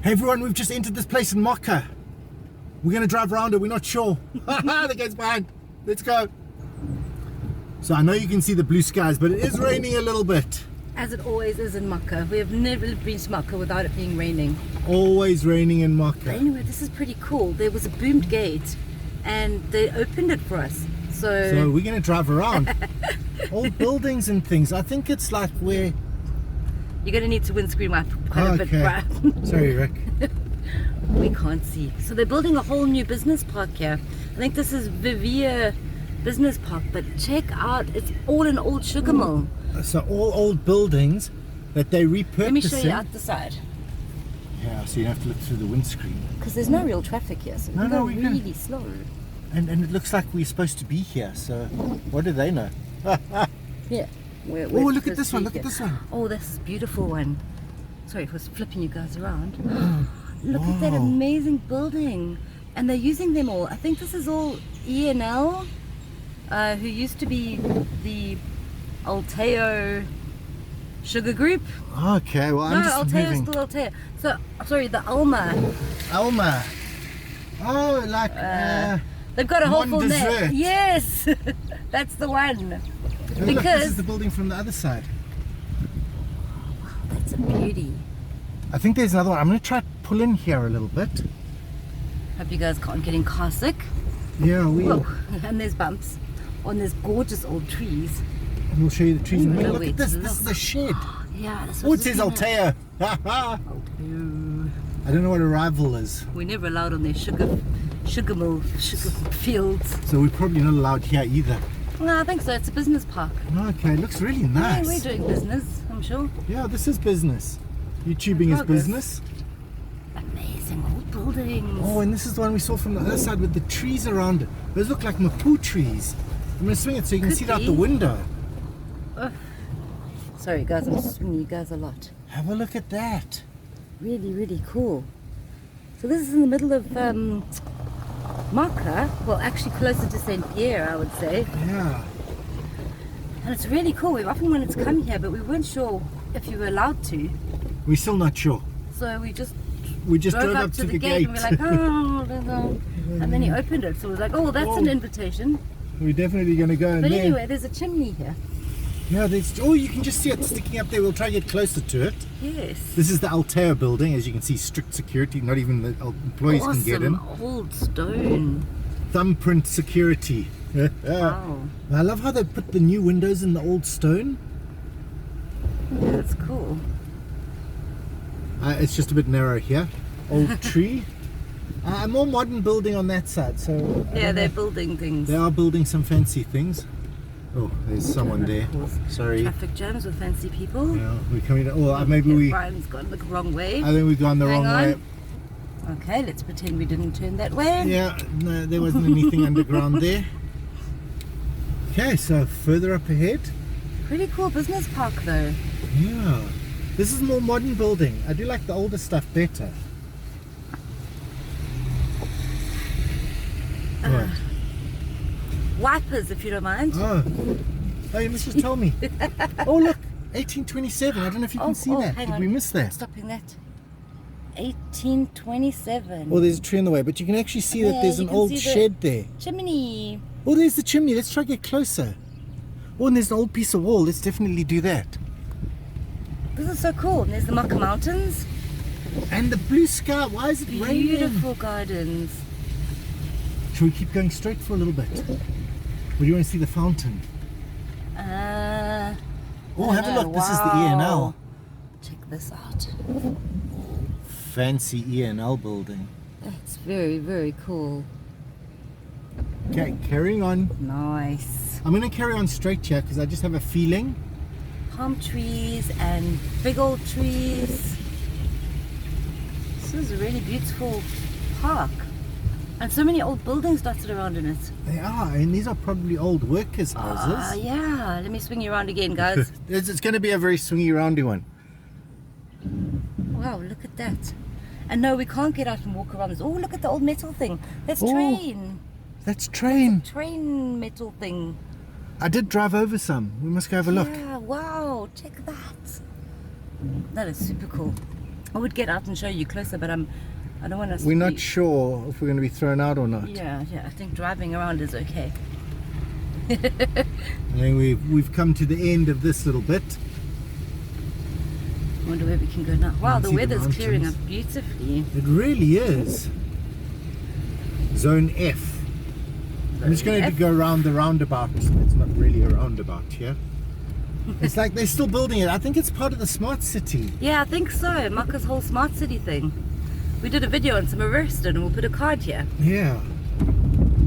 Hey everyone, we've just entered this place in Moka. We're going to drive around it, we're not sure. The gate's behind. Let's go. So I know you can see the blue skies, but it is raining a little bit. As it always is in Moka. We have never been to Moka without it being raining. Always raining in But Moka. anyway, this is pretty cool. There was a boomed gate and they opened it for us. So we're going to drive around. Old buildings and things. I think it's like where... You're going to need to windscreen wipe quite a bit, bruh. Sorry, Rick. We can't see. So they're building a whole new business park here. I think this is Vivea Business Park, but check out, it's all an old sugar mill. So all old buildings that they repurposing. Let me show you out the side. Yeah, so you have to look through the windscreen. Because there's no real traffic here, so we go really slow. And it looks like we're supposed to be here, so what do they know? Yeah. Oh, look at this one, look at this one. Oh, this beautiful one. Sorry for flipping you guys around. Look at that amazing building. And they're using them all. I think this is all E&L, who used to be the Alteo sugar group. Okay, well I'm just Alteo moving. is still Alteo. So, sorry, the Alma. Alma. Oh, like They've got a whole Mon full Desert. name. Yes, that's the one. look, this is the building from the other side. That's a beauty. I think there's another one. I'm going to try to pull in here a little bit. Hope you guys aren't getting car sick. Yeah, we will. And there's bumps. Oh, and there's gorgeous old trees. And we'll show you the trees. I don't And know look where at this. to This is look. a shed. Yeah, that's Oh, what it says Alteo. I don't know what a rival is. We're never allowed on their sugar fields. So we're probably not allowed here either. No, I think so. It's a business park. Okay, it looks really Yeah, nice. we're doing business, I'm sure. Yeah, this is business. YouTubing is Progress. business. Amazing old buildings. Oh, and this is the one we saw from the other side with the trees around it. Those look like mapu trees. I'm going to swing it so you can Could see it out be. the window. Sorry guys, I'm swinging you guys a lot. Have a look at that. Really, really cool. So this is in the middle of Moka. Well, actually closer to St. Pierre, I would say. Yeah. And it's really cool. We've often wanted to come here, but we weren't sure if you were allowed to. We're still not sure. So we just drove up to the gate and we're like, oh, and then he opened it. So we was like, oh, that's an invitation. We're definitely going to go in But there. anyway, there's a chimney here. No, there's. Oh, you can just see it sticking up there. We'll try to get closer to it. Yes. This is the Alteo building. As you can see, strict security. Not even the employees can get in. Old stone. Thumbprint security. Wow. I love how they put the new windows in the old stone. Yeah, that's cool. It's just a bit narrow here. Old tree. A more modern building on that side. So Yeah, they're building things. they are building some fancy things. Oh, there's someone there. Sorry. Traffic jams with fancy people. Yeah, we're coming. Oh, maybe we. Brian's gone the wrong way. I think we've gone the Hang wrong on. way. Okay, let's pretend we didn't turn that way. Yeah, no, there wasn't anything underground there. Okay, so further up ahead. Pretty cool business park though. Yeah, this is a more modern building. I do like the older stuff better. Right. Wipers, if you don't mind. Oh, you must just tell me. Oh, look, 1827. I don't know if you can see that. hang Did on. we miss that? Stopping that. 1827. Oh, there's a tree in the way, but you can actually see that Yeah, there's you an can old see the shed there. chimney. Oh, there's the chimney. Let's try to get closer. Oh, and there's an old piece of wall. Let's definitely do that. This is so cool. And there's the Moka Mountains. And the blue sky. Why is it raining? Beautiful gardens. Shall we keep going straight for a little bit? Or do you want to see the fountain? Oh, have a look. This is the E&L. Check this out. Fancy E&L building. That's very, very cool. Okay, carrying on. Nice. I'm going to carry on straight here because I just have a feeling. Palm trees and big old trees. This is a really beautiful park. And so many old buildings dotted around in it. They are, and these are probably old workers' houses. Yeah. Let me swing you around again, guys. It's going to be a very swingy, roundy one. Wow, look at that. And no, we can't get out and walk around this. Oh, look at the old metal thing. That's Oh. train. That's train. Train metal thing. I did drive over some. We must go have a look. Yeah, wow, check that. That is super cool. I would get out and show you closer, but I don't want us. We're to not be, sure if we're going to be thrown out or not. Yeah, I think driving around is okay. I mean, we've come to the end of this little bit. I wonder where we can go now. Wow, can the see the weather's clearing up mountains. beautifully. It really is. Zone F. I'm just going to F? go around the roundabout. It's not really a roundabout here. It's like they're still building it. I think it's part of the smart city. Yeah, I think so. Moka's whole smart city thing. We did a video on some arrested and we'll put a card here. Yeah.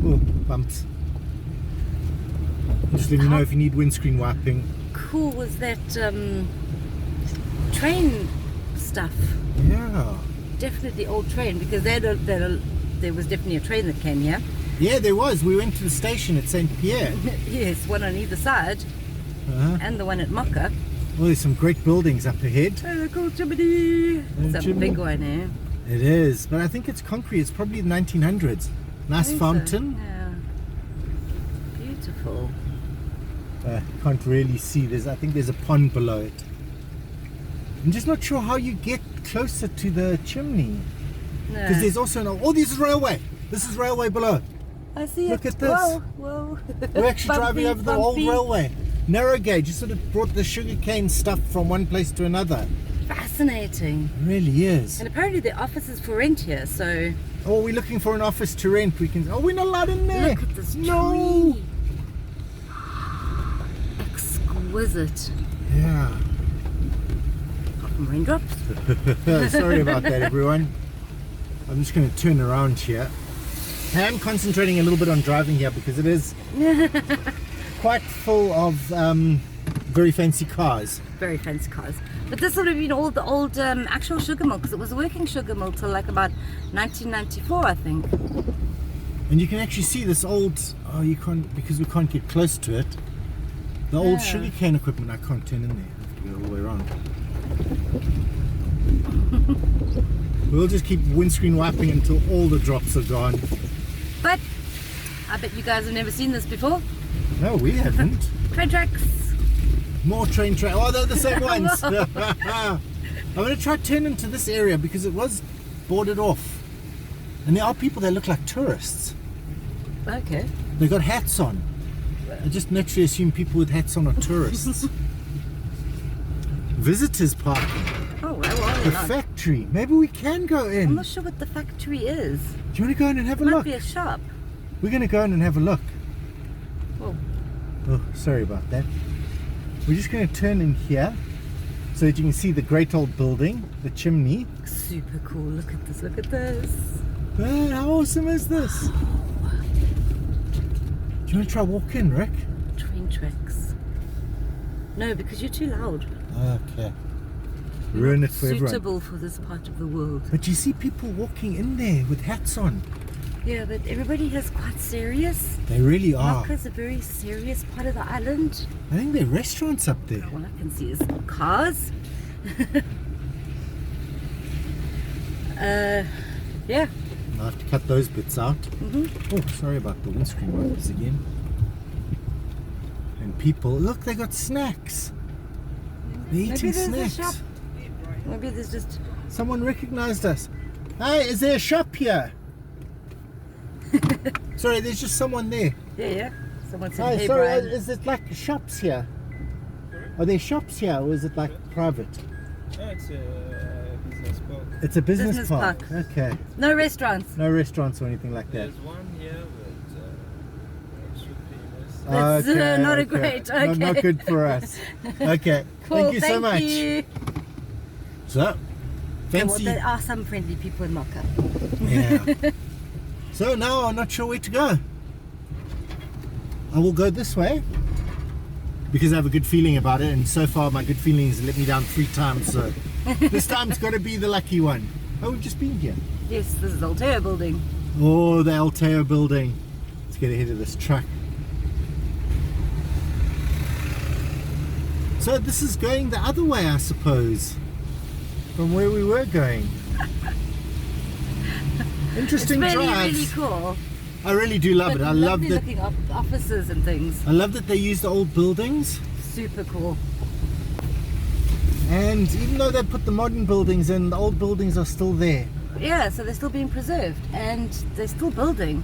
Oh, bumps. Just let me know if you need windscreen wiping. Cool was that train stuff. Yeah. Definitely old train, because there was definitely a train that came here. Yeah, there was. We went to the station at St. Pierre. Yes, one on either side, and the one at Moka. Oh, there's some great buildings up ahead. Oh, cool, chimney. It's a chimney. big one, eh? It is, but I think it's concrete. It's probably the 1900s. Nice I think fountain. So. Yeah. Beautiful. Can't really see. I think there's a pond below it. I'm just not sure how you get closer to the chimney. Because there's also oh, this is railway. This is railway below. I see Look it. at this. Whoa. We're actually driving over the old bumpy. railway. Narrow gauge. You sort of brought the sugarcane stuff from one place to another. Fascinating. It really is. And apparently the office is for rent here, so Oh, we're looking for an office to rent. We can. Oh, we're not allowed in there. look at this No. tree. Exquisite. Yeah. Got some raindrops. Sorry about that, everyone. I'm just going to turn around here. I am concentrating a little bit on driving here because it is quite full of very fancy cars. Very fancy cars. But this would have been all the old actual sugar mill, because it was a working sugar mill till like about 1994, I think. And you can actually see this old, oh, you can't, because we can't get close to it. The old Yeah. sugarcane equipment, I can't turn in there. I have to go all the way around. We'll just keep windscreen wiping until all the drops are gone. But I bet you guys have never seen this before. No, we haven't. Train tracks. More train track. Oh, they're the same ones. I'm going to try to turn into this area because it was boarded off. And there are people that look like tourists. Okay. They got hats on. I just naturally assume people with hats on are tourists. Visitors parking. Oh, well, The not. factory. Maybe we can go I'm in. not sure what the factory is. Do you want to go in and have a Might look? be a shop. We're going to go in and have a look. Well, Oh, sorry about that. We're just going to turn in here so that you can see the great old building, the chimney. super cool. Look at this. Look at this. Man, how awesome is this? Do you want to try walk in, Rick? Train tracks. No, because you're too loud. Okay. Ruin it for everyone. Suitable for this part of the world. But you see people walking in there with hats on. Yeah, but everybody is quite serious. They really are. Moka's a very serious part of the island. I think there are restaurants up there. All I can see is cars. Yeah. I'll have to cut those bits out. Mm-hmm. Oh, sorry about the windscreen wipers again. And people, look, they got snacks. They're eating there's a snacks. shop. Maybe there's just... Someone recognized us. Hey, is there a shop here? Sorry, there's just someone there. Yeah. Someone said, Hi, hey, sorry, Brian. is it like shops here? Are there shops here or is it like private? No, it's a business park. It's a business, Business park. park. Okay. No restaurants. No restaurants or anything like that. There's one here, but it should be nice. That's, not a great, Not okay. good for us. Okay. Cool, Thank you so much. you. So, Yeah, well, fancy. there are some friendly people in Moka. Yeah. So now I'm not sure where to go. I will go this way because I have a good feeling about it, and so far my good feelings let me down 3 times. So this time's got to be the lucky one. Oh, we've just been here. Yes, this is Alteo building. Oh, the Alteo building. Let's get ahead of this truck. So this is going the other way, I suppose, from where we were going. Interesting It's really, drives. really cool. I really do love it. I love Lovely that. looking offices and things. I love that they use the old buildings. Super cool. And even though they put the modern buildings in, the old buildings are still there. Yeah, so they're still being preserved and they're still building.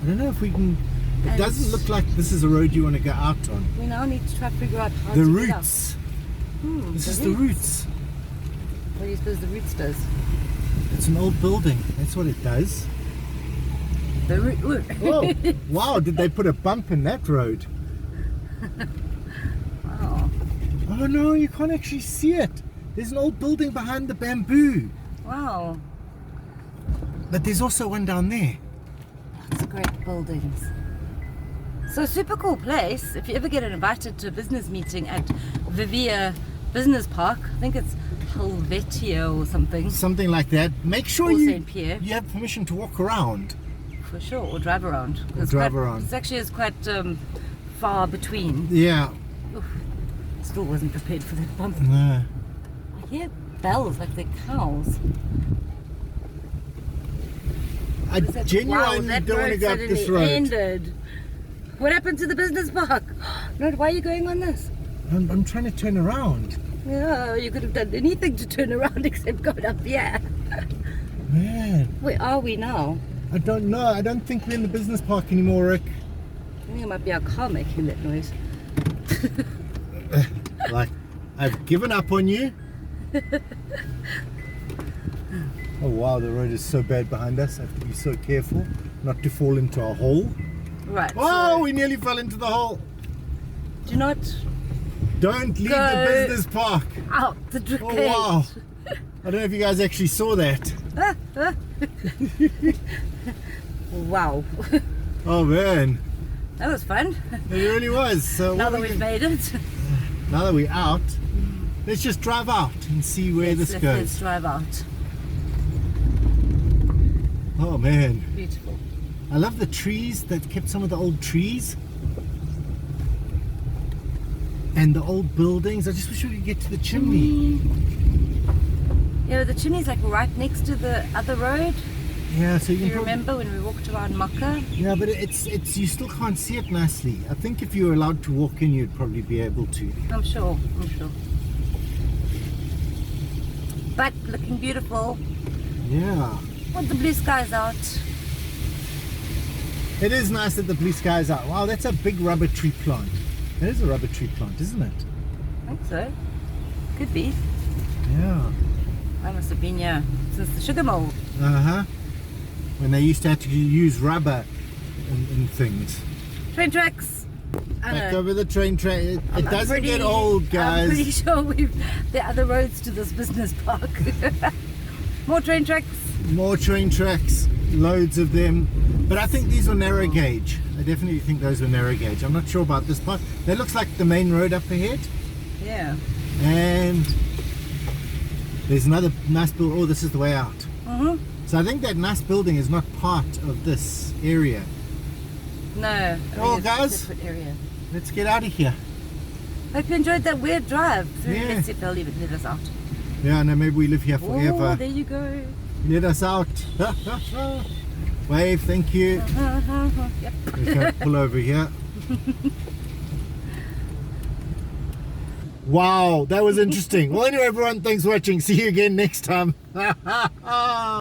I don't know if we can. It And- doesn't look like this is a road you want to go out on. We now need to try to figure out how The to get out. roots. This This is the roots. What do you suppose the roots does? It's an old building. That's what it does. The root. Whoa! Wow! Did they put a bump in that road? Wow. Oh no! You can't actually see it. There's an old building behind the bamboo, Wow. but there's also one down there. Lots of great buildings. So super cool place. If you ever get invited to a business meeting at Vivea Business Park, I think it's Helvetia or something. Something like that. Make sure Or you Saint Pierre. have permission to walk around. For sure, or drive around. Or drive around. It's actually is quite far between. Yeah. Still wasn't prepared for that bump. No. I hear bells like they're cows. I Is that- genuinely that don't want to road go up this suddenly road. ended. What happened to the business park? No, why are you going on this? I'm trying to turn around. Yeah, you could have done anything to turn around except go up here. Man, Where are we now? I don't know. I don't think we're in the business park anymore, Rick. I think it might be our car making that noise. Like, I've given up on you. Oh wow, the road is so bad behind us. I have to be so careful not to fall into a hole. Right. Oh, so we nearly fell into the hole. do not Don't leave Go. the business park. out the Oh gate. wow. I don't know if you guys actually saw that. Wow. Oh man, That was fun. it really was. So Now what that we we've can- made it. now that we're out, let's just drive out and see where this Let's goes. drive out. Oh man, Beautiful. I love the trees that kept some of the old trees and the old buildings. I just wish we could get to the chimney. Yeah, the chimney's like right next to the other road. Yeah, so you Do can you probably- remember when we walked around Moka? Yeah, but it's you still can't see it nicely. I think if you were allowed to walk in, you'd probably be able to. I'm sure. But looking beautiful. Yeah, With the blue skies out. it is nice that the blue skies out. Wow, that's a big rubber tree plant. That is a rubber tree plant, isn't it? I think so. Could be. Yeah. I must have been here since the sugar mill. Uh-huh. When they used to have to use rubber in things. Train tracks. I Back know. over the train track. It I'm doesn't pretty- get old, I'm pretty guys. sure there are other roads to this business park. More train tracks. More train tracks, loads of them. But I think these were narrow gauge. I definitely think those were narrow gauge. I'm not sure about this part. That looks like the main road up ahead. Yeah. And there's another nice building. Oh, this is the way out. Mm-hmm. So I think that nice building is not part of this area. No. I Oh, think it's a guys. separate area. Let's get out of here. Hope you enjoyed that weird drive through. Yeah. Let's see if they'll even let us out. Yeah, no, maybe we live here Oh, forever. there you go. Let us out. Wave, thank you. Yep. Okay, pull over here. Wow, that was interesting. Well, anyway, everyone, thanks for watching. See you again next time.